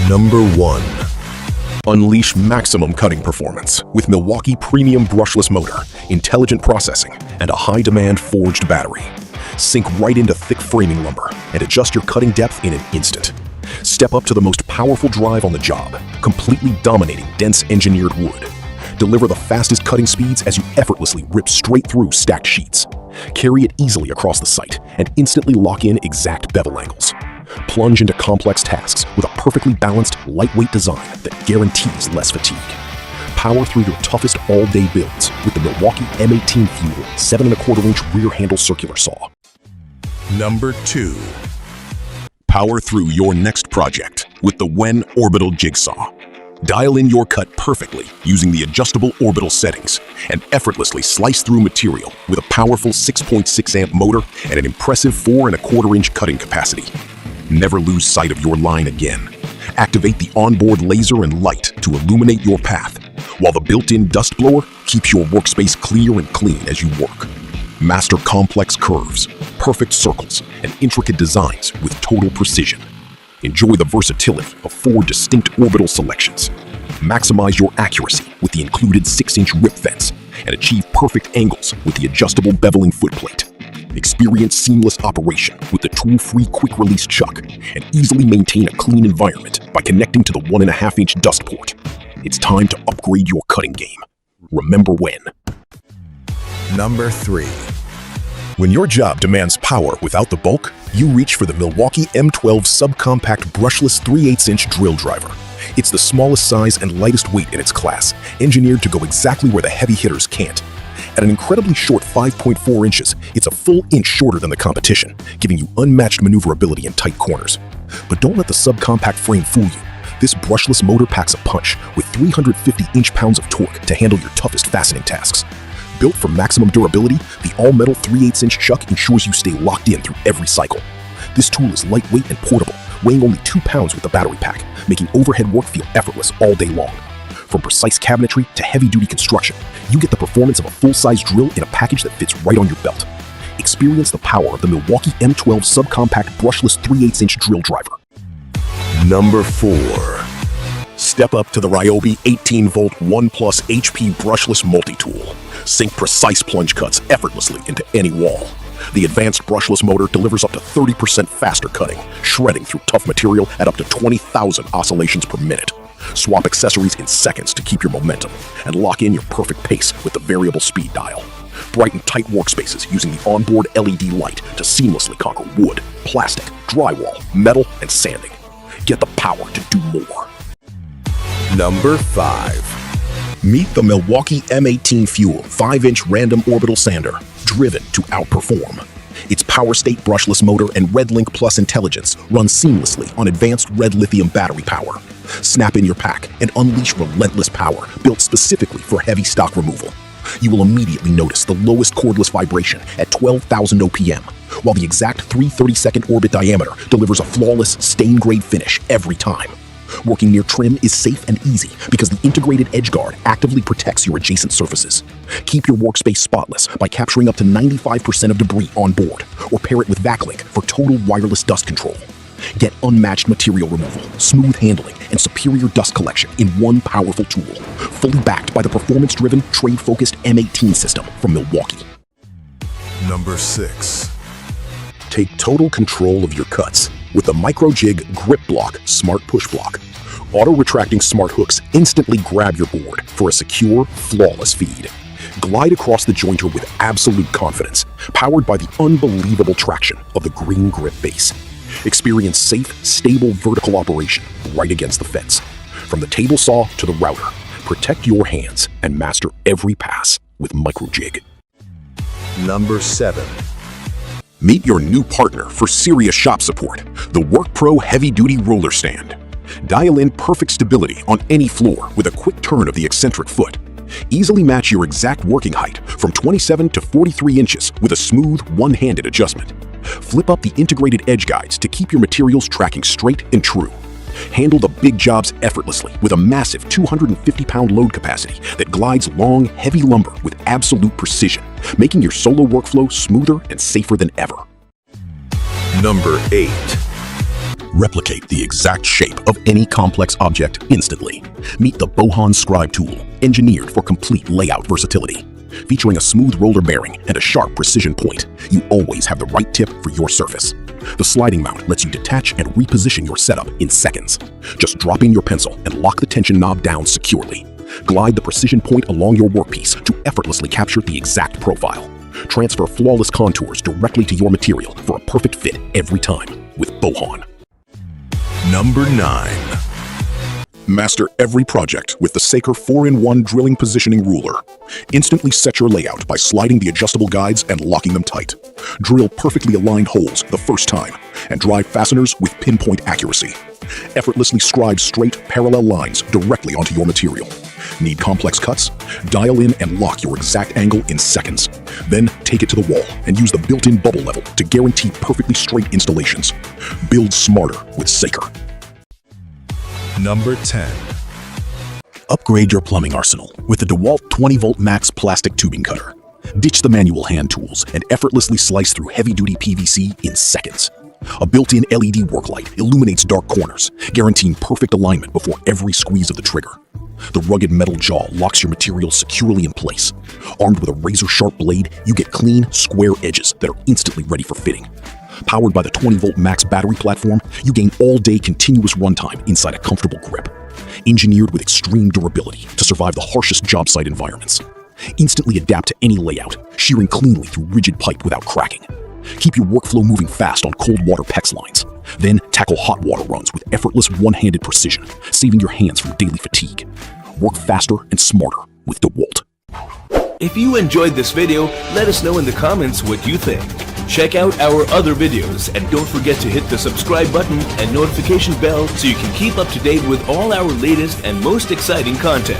Number 1. Unleash maximum cutting performance with Milwaukee Premium Brushless Motor, intelligent processing, and a high-demand forged battery. Sink right into thick framing lumber and adjust your cutting depth in an instant. Step up to the most powerful drive on the job, completely dominating dense engineered wood. Deliver the fastest cutting speeds as you effortlessly rip straight through stacked sheets. Carry it easily across the site and instantly lock in exact bevel angles. Plunge into complex tasks with a perfectly balanced, lightweight design that guarantees less fatigue. Power through your toughest all-day builds with the Milwaukee M18 Fuel 7¼ inch rear handle circular saw. Number 2. Power through your next project with the Orbital Jigsaw. Dial in your cut perfectly using the adjustable Orbital settings and effortlessly slice through material with a powerful 6.6 amp motor and an impressive 4¼ inch cutting capacity. Never lose sight of your line again. Activate the onboard laser and light to illuminate your path, while the built-in dust blower keeps your workspace clear and clean as you work. Master complex curves, perfect circles, and intricate designs with total precision. Enjoy the versatility of 4 distinct orbital selections. Maximize your accuracy with the included 6-inch rip vents and achieve perfect angles with the adjustable beveling footplate. Experience seamless operation with the tool-free quick-release chuck and easily maintain a clean environment by connecting to the 1½ inch dust port. It's time to upgrade your cutting game. Remember when. Number 3. When your job demands power without the bulk, you reach for the Milwaukee M12 Subcompact Brushless 3/8 inch drill driver. It's the smallest size and lightest weight in its class, engineered to go exactly where the heavy hitters can't. At an incredibly short 5.4 inches, it's a full inch shorter than the competition, giving you unmatched maneuverability in tight corners. But don't let the subcompact frame fool you. This brushless motor packs a punch with 350 inch-pounds of torque to handle your toughest fastening tasks. Built for maximum durability, the all-metal 3/8 inch chuck ensures you stay locked in through every cycle. This tool is lightweight and portable, weighing only 2 pounds with the battery pack, making overhead work feel effortless all day long. From precise cabinetry to heavy-duty construction, you get the performance of a full-size drill in a package that fits right on your belt. Experience the power of the Milwaukee M12 Subcompact Brushless 3/8 inch drill driver. Number 4. Step up to the Ryobi 18-volt 1+ HP brushless multi-tool. Sink precise plunge cuts effortlessly into any wall. The advanced brushless motor delivers up to 30% faster cutting, shredding through tough material at up to 20,000 oscillations per minute. Swap accessories in seconds to keep your momentum, and lock in your perfect pace with the variable speed dial. Brighten tight workspaces using the onboard LED light to seamlessly conquer wood, plastic, drywall, metal, and sanding. Get the power to do more. Number 5. Meet the Milwaukee M18 Fuel 5-inch random orbital sander, driven to outperform. Its power state brushless motor and RedLink Plus intelligence run seamlessly on advanced red lithium battery power. Snap in your pack and unleash relentless power built specifically for heavy stock removal. You will immediately notice the lowest cordless vibration at 12,000 OPM, while the exact 3/32nd orbit diameter delivers a flawless stain-grade finish every time. Working near trim is safe and easy because the integrated edge guard actively protects your adjacent surfaces. Keep your workspace spotless by capturing up to 95% of debris on board, or pair it with VacLink for total wireless dust control. Get unmatched material removal, smooth handling, and superior dust collection in one powerful tool, fully backed by the performance-driven, trade-focused M18 system from Milwaukee. Number 6. Take total control of your cuts with the MicroJig Grip Block Smart Push Block. Auto-retracting smart hooks instantly grab your board for a secure, flawless feed. Glide across the jointer with absolute confidence, powered by the unbelievable traction of the Green Grip base. Experience safe, stable vertical operation right against the fence. From the table saw to the router, protect your hands and master every pass with MicroJig. Number 7. Meet your new partner for serious shop support, the WorkPro Heavy-Duty Roller Stand. Dial in perfect stability on any floor with a quick turn of the eccentric foot. Easily match your exact working height from 27 to 43 inches with a smooth, one-handed adjustment. Flip up the integrated edge guides to keep your materials tracking straight and true. Handle the big jobs effortlessly with a massive 250-pound load capacity that glides long, heavy lumber with absolute precision, making your solo workflow smoother and safer than ever. Number 8. Replicate the exact shape of any complex object instantly. Meet the Bohon Scribe tool, engineered for complete layout versatility. Featuring a smooth roller bearing and a sharp precision point, you always have the right tip for your surface. The sliding mount lets you detach and reposition your setup in seconds. Just drop in your pencil and lock the tension knob down securely. Glide the precision point along your workpiece to effortlessly capture the exact profile. Transfer flawless contours directly to your material for a perfect fit every time with Bohon. Number 9. Master every project with the Saker 4-in-1 drilling positioning ruler. Instantly set your layout by sliding the adjustable guides and locking them tight. Drill perfectly aligned holes the first time and drive fasteners with pinpoint accuracy. Effortlessly scribe straight, parallel lines directly onto your material. Need complex cuts? Dial in and lock your exact angle in seconds. Then take it to the wall and use the built-in bubble level to guarantee perfectly straight installations. Build smarter with Saker. Number 10. Upgrade your plumbing arsenal with the DeWalt 20-volt max plastic tubing cutter. Ditch the manual hand tools and effortlessly slice through heavy-duty PVC in seconds. A built-in LED work light illuminates dark corners, guaranteeing perfect alignment before every squeeze of the trigger. The rugged metal jaw locks your material securely in place. Armed with a razor-sharp blade, you get clean, square edges that are instantly ready for fitting. Powered by the 20-volt max battery platform, you gain all-day continuous runtime inside a comfortable grip. Engineered with extreme durability to survive the harshest job site environments. Instantly adapt to any layout, shearing cleanly through rigid pipe without cracking. Keep your workflow moving fast on cold water PEX lines. Then tackle hot water runs with effortless one-handed precision, saving your hands from daily fatigue. Work faster and smarter with DeWalt. If you enjoyed this video, let us know in the comments what you think. Check out our other videos and don't forget to hit the subscribe button and notification bell so you can keep up to date with all our latest and most exciting content.